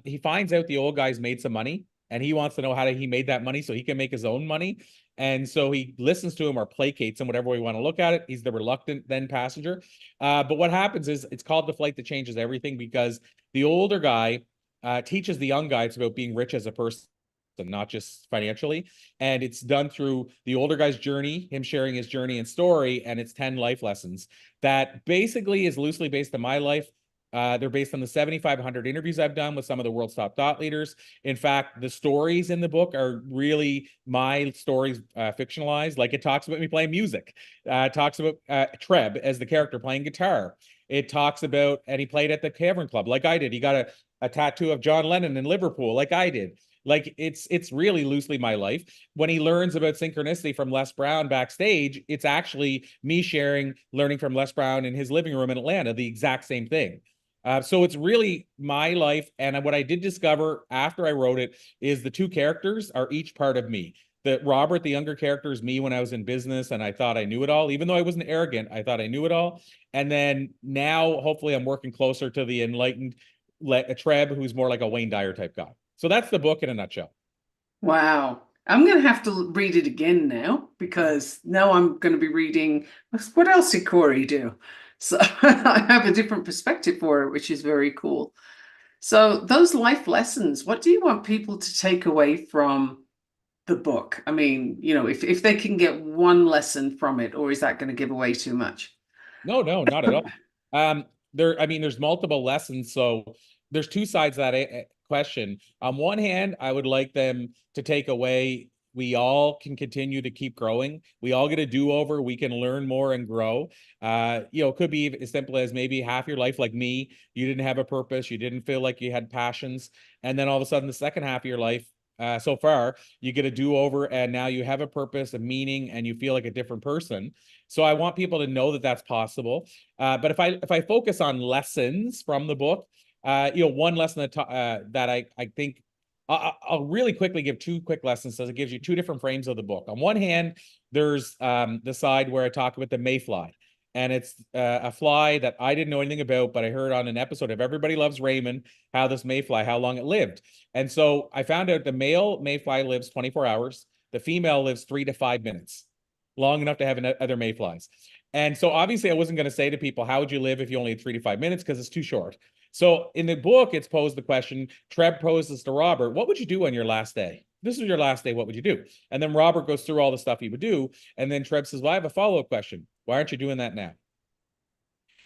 he finds out the old guy's made some money, and he wants to know how he made that money so he can make his own money. And so he listens to him or placates him, whatever we want to look at it. He's the reluctant then passenger. But what happens is it's called The Flight That Changes Everything because the older guy teaches the young guy it's about being rich as a person, not just financially. And it's done through the older guy's journey, him sharing his journey and story, and it's 10 life lessons that basically is loosely based on my life. They're based on the 7,500 interviews I've done with some of the world's top thought leaders. In fact, the stories in the book are really my stories fictionalized. Like it talks about me playing music. It talks about Treb as the character playing guitar. It talks about, and he played at the Cavern Club like I did. He got a tattoo of John Lennon in Liverpool like I did. Like it's really loosely my life. When he learns about synchronicity from Les Brown backstage, it's actually me learning from Les Brown in his living room in Atlanta, the exact same thing. So it's really my life. And what I did discover after I wrote it is the two characters are each part of me. That Robert, the younger character, is me when I was in business and I thought I knew it all. Even though I wasn't arrogant, I thought I knew it all. And then now, hopefully, I'm working closer to the enlightened Treb, who's more like a Wayne Dyer type guy. So that's the book in a nutshell. Wow. I'm going to have to read it again now because now I'm going to be reading what else did Corey do? So I have a different perspective for it, which is very cool. So those life lessons, what do you want people to take away from the book? I mean, if they can get one lesson from it, or is that going to give away too much? No, not at all. There's multiple lessons. So there's two sides of that question. On one hand, I would like them to take away, we all can continue to keep growing. We all get a do-over. We can learn more and grow. It could be as simple as maybe half your life, like me, you didn't have a purpose. You didn't feel like you had passions. And then all of a sudden, the second half of your life, so far, you get a do-over, and now you have a purpose, a meaning, and you feel like a different person. So I want people to know that that's possible. But if I focus on lessons from the book, one lesson that I think I'll really quickly give two quick lessons, so it gives you two different frames of the book. On one hand, there's the side where I talk about the mayfly, and it's a fly that I didn't know anything about, but I heard on an episode of Everybody Loves Raymond how this mayfly, how long it lived. And so I found out the male mayfly lives 24 hours. The female lives 3 to 5 minutes, long enough to have other mayflies. And so obviously I wasn't going to say to people, how would you live if you only had 3 to 5 minutes? Because it's too short. So in the book, it's posed the question, Treb poses to Robert, what would you do on your last day? This is your last day, what would you do? And then Robert goes through all the stuff he would do. And then Treb says, well, I have a follow-up question. Why aren't you doing that now?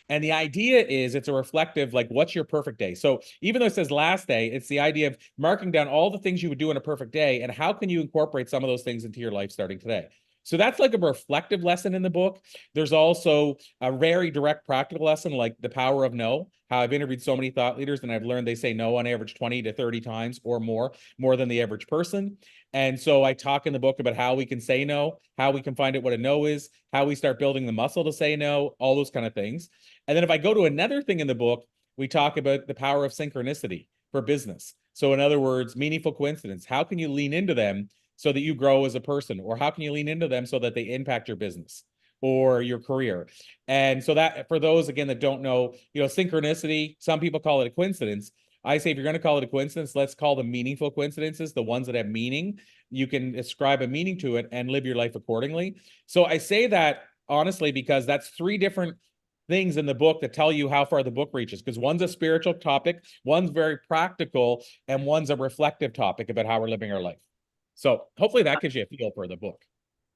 And the idea is it's a reflective, like, what's your perfect day? So even though it says last day, it's the idea of marking down all the things you would do in a perfect day, and how can you incorporate some of those things into your life starting today? So that's like a reflective lesson in the book. There's also a very direct practical lesson, like the power of no, how I've interviewed so many thought leaders and I've learned they say no on average 20 to 30 times or more than the average person. And so I talk in the book about how we can say no, how we can find out what a no is, how we start building the muscle to say no, all those kind of things. And then if I go to another thing in the book, we talk about the power of synchronicity for business. So in other words, meaningful coincidence. How can you lean into them so that you grow as a person? Or how can you lean into them so that they impact your business or your career? And so that, for those, again, that don't know, synchronicity, some people call it a coincidence. I say, if you're going to call it a coincidence, let's call them meaningful coincidences, the ones that have meaning. You can ascribe a meaning to it and live your life accordingly. So I say that honestly, because that's 3 different things in the book that tell you how far the book reaches, because one's a spiritual topic, one's very practical, and one's a reflective topic about how we're living our life. So hopefully that gives you a feel for the book.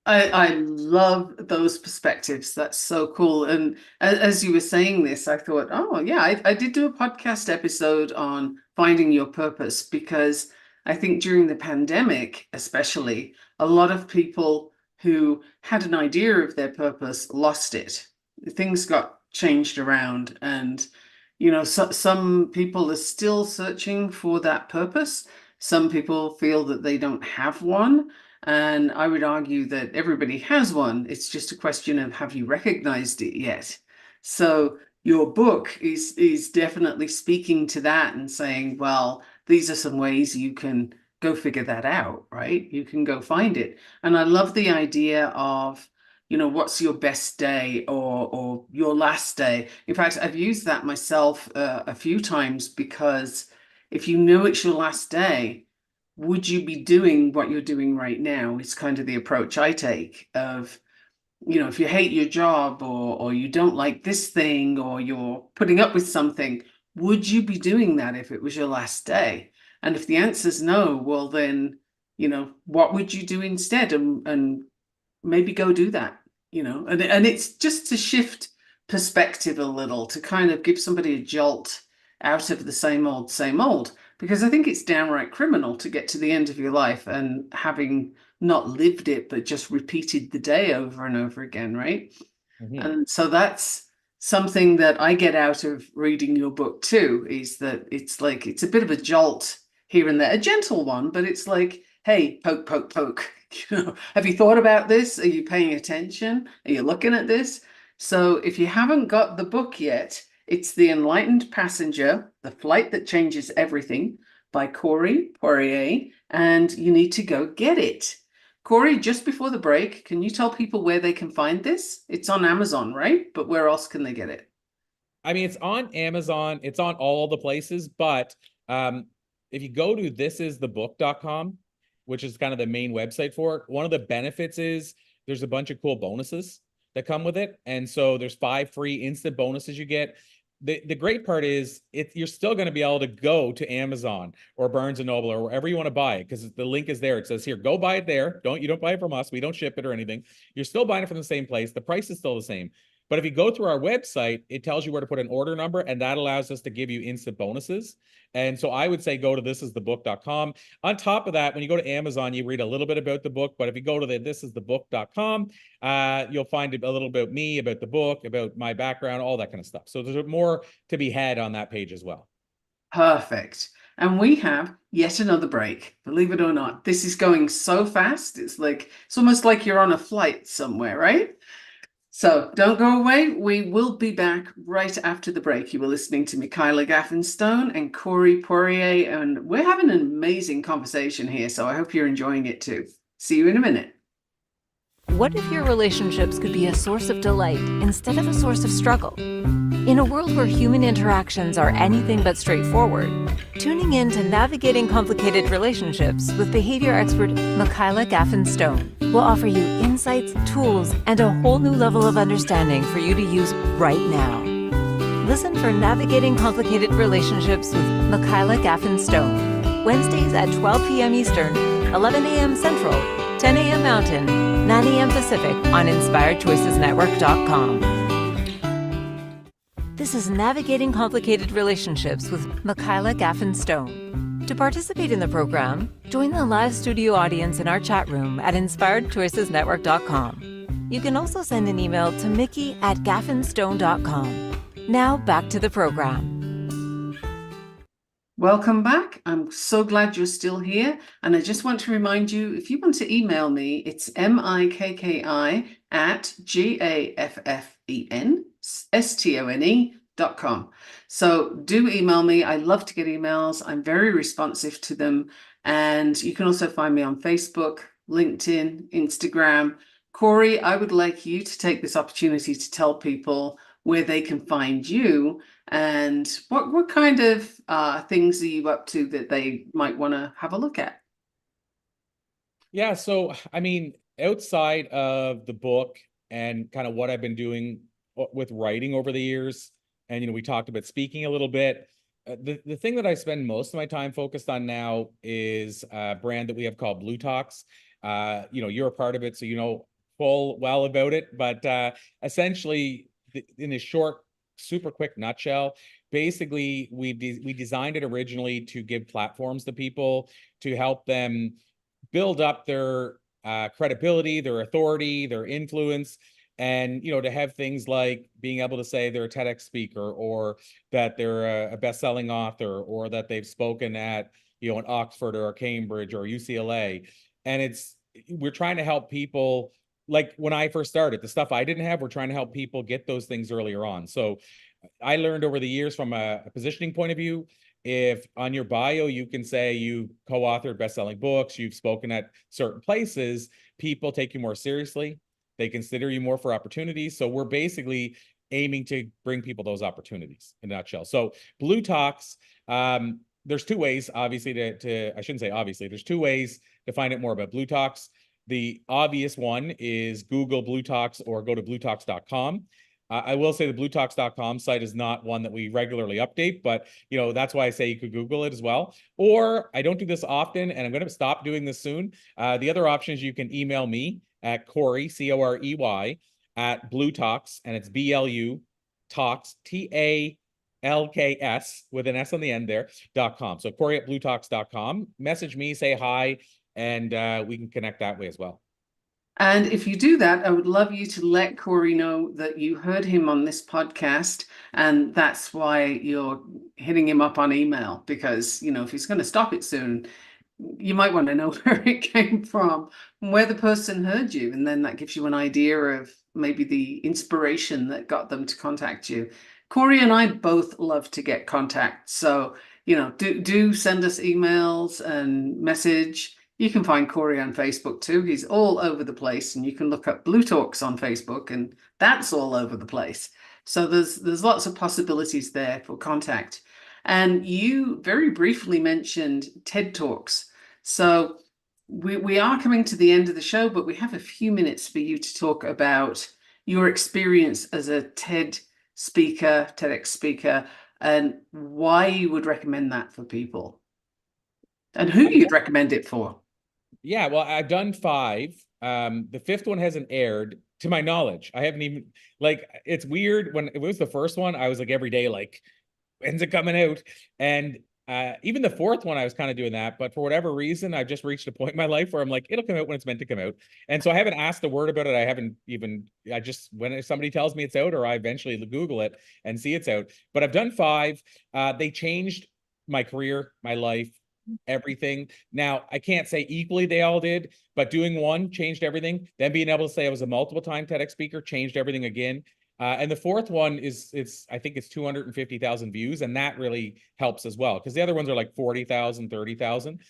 I love those perspectives. That's so cool. And as you were saying this, I thought, oh yeah, I did do a podcast episode on finding your purpose, because I think during the pandemic, especially, a lot of people who had an idea of their purpose lost it. Things got changed around, and some people are still searching for that purpose. Some people feel that they don't have one. And I would argue that everybody has one. It's just a question of, have you recognized it yet? So your book is definitely speaking to that and saying, well, these are some ways you can go figure that out, right? You can go find it. And I love the idea of, what's your best day or your last day. In fact, I've used that myself a few times, because if you know it's your last day, would you be doing what you're doing right now? It's kind of the approach I take of, if you hate your job, or you don't like this thing, or you're putting up with something, would you be doing that if it was your last day? And if the answer is no, well then, what would you do instead? And maybe go do that, and it's just to shift perspective a little, to kind of give somebody a jolt out of the same old, because I think it's downright criminal to get to the end of your life and having not lived it, but just repeated the day over and over again, right? Mm-hmm. And so that's something that I get out of reading your book too, is that it's like, it's a bit of a jolt here and there, a gentle one, but it's like, hey, poke, poke, poke. Have you thought about this? Are you paying attention? Are you looking at this? So if you haven't got the book yet, it's The Enlightened Passenger, The Flight That Changes Everything by Corey Poirier, and you need to go get it. Corey, just before the break, can you tell people where they can find this? It's on Amazon, right? But where else can they get it? I mean, it's on Amazon, it's on all the places, but if you go to thisisthebook.com, which is kind of the main website for it, one of the benefits is there's a bunch of cool bonuses that come with it. And so there's 5 free instant bonuses you get. The great part is you're still going to be able to go to Amazon or Barnes & Noble or wherever you want to buy it, because the link is there. It says here, go buy it there. You don't buy it from us. We don't ship it or anything. You're still buying it from the same place. The price is still the same. But if you go through our website, it tells you where to put an order number, and that allows us to give you instant bonuses. And so I would say go to thisisthebook.com. On top of that, when you go to Amazon, you read a little bit about the book, but if you go to the thisisthebook.com, you'll find a little about me, about the book, about my background, all that kind of stuff. So there's more to be had on that page as well. Perfect. And we have yet another break, believe it or not. This is going so fast. It's almost like you're on a flight somewhere, right? So don't go away. We will be back right after the break. You were listening to Michaela Gaffen and Corey Poirier, and we're having an amazing conversation here. So I hope you're enjoying it too. See you in a minute. What if your relationships could be a source of delight instead of a source of struggle? In a world where human interactions are anything but straightforward, tuning in to Navigating Complicated Relationships with behavior expert Michaela Gaffen will offer you insights, tools, and a whole new level of understanding for you to use right now. Listen for Navigating Complicated Relationships with Michaela Gaffen Wednesdays at 12 p.m. Eastern, 11 a.m. Central, 10 a.m. Mountain, 9 a.m. Pacific on InspiredChoicesNetwork.com. This is Navigating Complicated Relationships with Michaela Gaffen. To participate in the program, join the live studio audience in our chat room at InspiredChoicesNetwork.com. You can also send an email to mickey@gaffenstone.com. Now back to the program. Welcome back. I'm so glad you're still here. And I just want to remind you, if you want to email me, it's mikki@gaffenstone.com. So do email me. I love to get emails. I'm very responsive to them. And you can also find me on Facebook, LinkedIn, Instagram. Corey, I would like you to take this opportunity to tell people where they can find you and what kind of things are you up to that they might want to have a look at? Yeah, so I mean, outside of the book and kind of what I've been doing with writing over the years, and we talked about speaking a little bit. The thing that I spend most of my time focused on now is a brand that we have called Blue Talks. You're a part of it, so you know full well about it. But essentially, in a short, super quick nutshell, basically we designed it originally to give platforms to people to help them build up their credibility, their authority, their influence, and to have things like being able to say they're a TEDx speaker, or that they're a best-selling author, or that they've spoken at in Oxford or Cambridge or UCLA. And we're trying to help people. Like when I first started, the stuff I didn't have, we're trying to help people get those things earlier on. So I learned over the years from a positioning point of view, if on your bio you can say you co-authored best-selling books, you've spoken at certain places, people take you more seriously. They consider you more for opportunities. So we're basically aiming to bring people those opportunities in a nutshell. So Blue Talks, there's two ways, obviously, I shouldn't say obviously, there's two ways to find out more about Blue Talks. The obvious one is Google Blue Talks or go to bluetalks.com. I will say the bluetalks.com site is not one that we regularly update, but that's why I say you could Google it as well. Or I don't do this often, and I'm going to stop doing this soon. The other option is you can email me at Corey, Corey, at Blue Talks, and it's BLU Talks, TALKS with an S on the end there, .com. So Corey at bluetalks.com. Message me, say hi, and we can connect that way as well. And if you do that, I would love you to let Corey know that you heard him on this podcast, and that's why you're hitting him up on email, because if he's going to stop it soon, you might want to know where it came from and where the person heard you, and then that gives you an idea of maybe the inspiration that got them to contact you. Corey and I both love to get contact, so do send us emails and message. You can find Corey on Facebook too. He's all over the place, and you can look up Blue Talks on Facebook, and that's all over the place. So there's lots of possibilities there for contact. And you very briefly mentioned TED Talks. So we are coming to the end of the show, but we have a few minutes for you to talk about your experience as a TEDx speaker, and why you would recommend that for people, and who you'd recommend it for. Yeah, well, I've done 5. The 5th one hasn't aired, To my knowledge, I haven't even, like, it's weird. When it was the first one, I was like every day, like, when's it coming out? And even the fourth one, I was kind of doing that. But for whatever reason, I've just reached a point in my life where I'm like, it'll come out when it's meant to come out. And so I haven't asked a word about it. I haven't even, I just, when somebody tells me it's out, or I eventually Google it and see it's out. But I've done 5. They changed my career, my life, everything. Now, I can't say equally they all did, but doing one changed everything. Then being able to say I was a multiple time TEDx speaker changed everything again. And the fourth one is, I think it's 250,000 views, and that really helps as well, because the other ones are like 40,000, 30,000.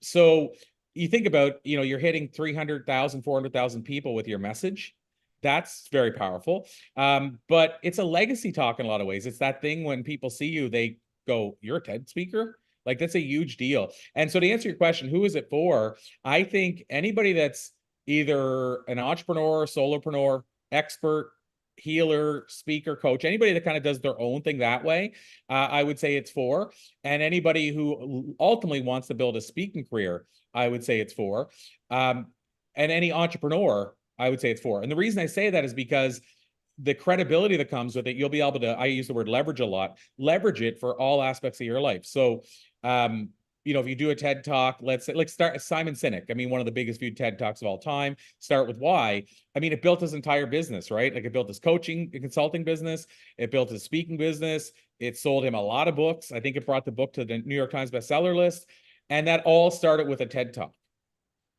So you think about, you're hitting 300,000, 400,000 people with your message. That's very powerful. But it's a legacy talk in a lot of ways. It's that thing when people see you, they go, "You're a TED speaker?" Like, that's a huge deal. And so to answer your question, who is it for? I think anybody that's either an entrepreneur, solopreneur, expert, healer, speaker, coach, anybody that kind of does their own thing that way, I would say it's for. And anybody who ultimately wants to build a speaking career, I would say it's for. And any entrepreneur, I would say it's for. And the reason I say that is because the credibility that comes with it, you'll be able to, I use the word leverage a lot, leverage it for all aspects of your life. So, if you do a TED talk, let's say, like, start Simon Sinek. I mean, one of the biggest viewed TED talks of all time. Start with why. I mean, it built his entire business, right? Like, it built his coaching and consulting business. It built his speaking business. It sold him a lot of books. I think it brought the book to the New York Times bestseller list. And that all started with a TED talk.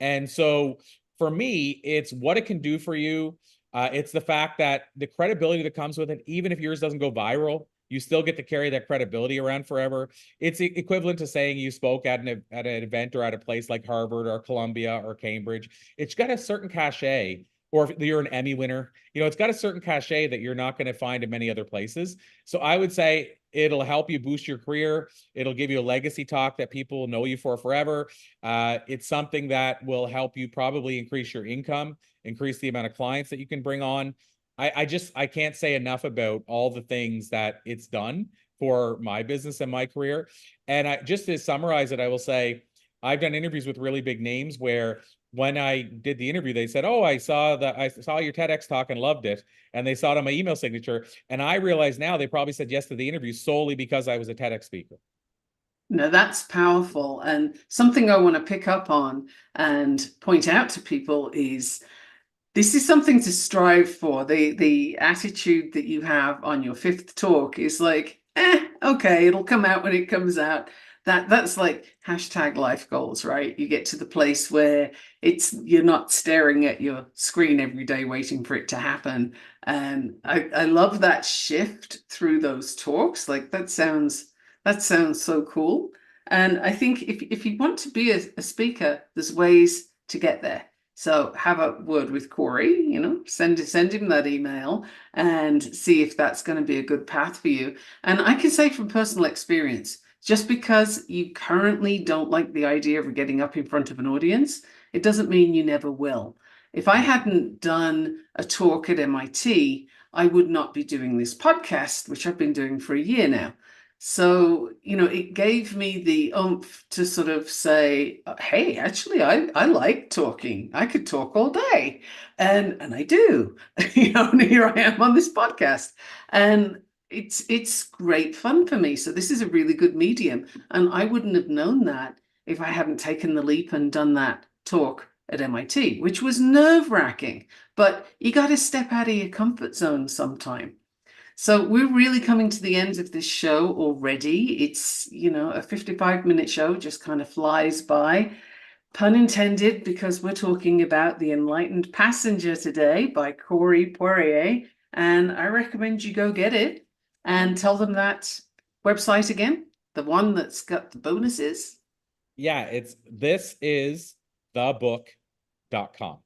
And so for me, it's what it can do for you. It's the fact that the credibility that comes with it, even if yours doesn't go viral, you still get to carry that credibility around forever. It's equivalent to saying you spoke at an event or at a place like Harvard or Columbia or Cambridge. It's got a certain cachet, or if you're an Emmy winner, it's got a certain cachet that you're not going to find in many other places. So I would say it'll help you boost your career. It'll give you a legacy talk that people will know you for forever. It's something that will help you probably increase your income, increase the amount of clients that you can bring on. I can't say enough about all the things that it's done for my business and my career. And just to summarize it, I will say I've done interviews with really big names where when I did the interview, they said, "Oh, I saw your TEDx talk and loved it." And they saw it on my email signature. And I realize now they probably said yes to the interview solely because I was a TEDx speaker. No, that's powerful. And something I want to pick up on and point out to people is this is something to strive for. The attitude that you have on your 5th talk is like, okay, it'll come out when it comes out. That's like #life goals, right? You get to the place where you're not staring at your screen every day waiting for it to happen. And I love that shift through those talks. Like, that sounds so cool. And I think if you want to be a speaker, there's ways to get there. So have a word with Corey, send him that email and see if that's going to be a good path for you. And I can say from personal experience, just because you currently don't like the idea of getting up in front of an audience, it doesn't mean you never will. If I hadn't done a talk at MIT, I would not be doing this podcast, which I've been doing for a year now. So, it gave me the oomph to sort of say, hey, actually, I like talking. I could talk all day. And I do, and here I am on this podcast. And it's great fun for me. So this is a really good medium. And I wouldn't have known that if I hadn't taken the leap and done that talk at MIT, which was nerve-wracking. But you got to step out of your comfort zone sometime. So we're really coming to the end of this show already. It's, a 55-minute show, just kind of flies by. Pun intended, because we're talking about The Enlightened Passenger today by Corey Poirier. And I recommend you go get it and tell them that website again, the one that's got the bonuses. Yeah, it's thisisthebook.com.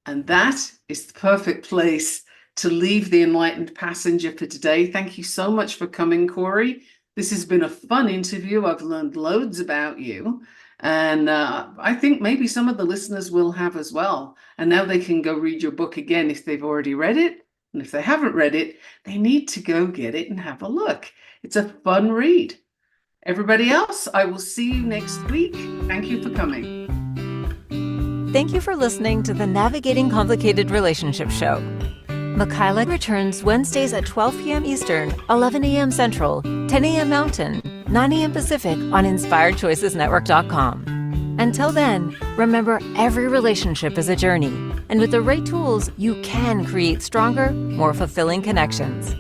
And that is the perfect place to leave The Enlightened Passenger for today. Thank you so much for coming, Corey. This has been a fun interview. I've learned loads about you. And I think maybe some of the listeners will have as well. And now they can go read your book again if they've already read it. And if they haven't read it, they need to go get it and have a look. It's a fun read. Everybody else, I will see you next week. Thank you for coming. Thank you for listening to the Navigating Complicated Relationships show. Michaela returns Wednesdays at 12 p.m. Eastern, 11 a.m. Central, 10 a.m. Mountain, 9 a.m. Pacific on InspiredChoicesNetwork.com. Until then, remember every relationship is a journey, and with the right tools, you can create stronger, more fulfilling connections.